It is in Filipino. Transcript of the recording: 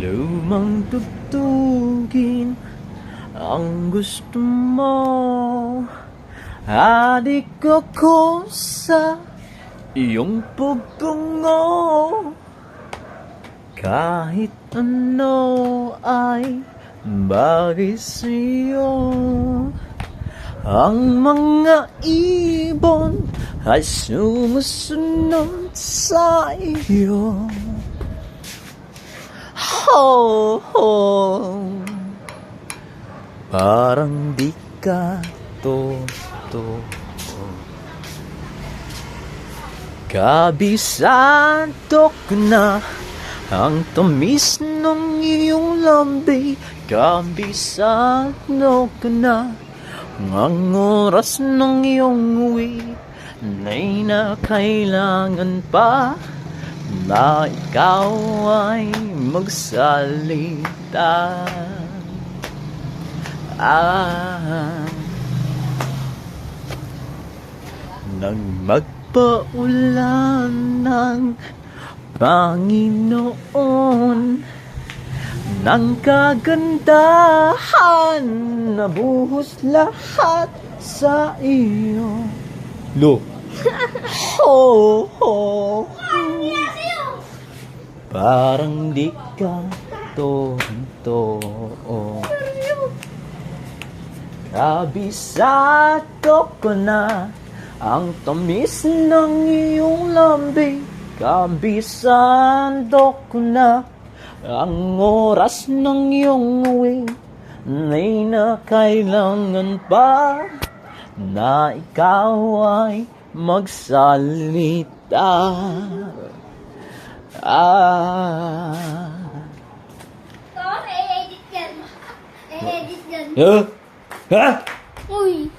Lumang tugtugin ang gusto mo. Adik ako sa iyong pagtungo. Kahit ano ay bagay sa'yo. Ang mga ibon ay sumusunod sa iyo. Ho, ho. Parang di ka totoo. Kabisado ko na ang tamis ng iyong lambing. Kabisado ko na ang oras ng iyong uwi. Na'y na kailangan pa na ikaw ay magsalita. Nang magpaulan ng Panginoon ng kagandahan, nabuhos lahat sa iyo. Lo. Ho, ho. Parang di ka totoo. Kabisado ko na ang tamis ng iyong lambing. Kabisado ko na ang oras ng iyong uwi. Na'y na kailangan pa na ikaw ay magsalita. Tapos, i-edit yan. I-edit yan. Ha? Uy!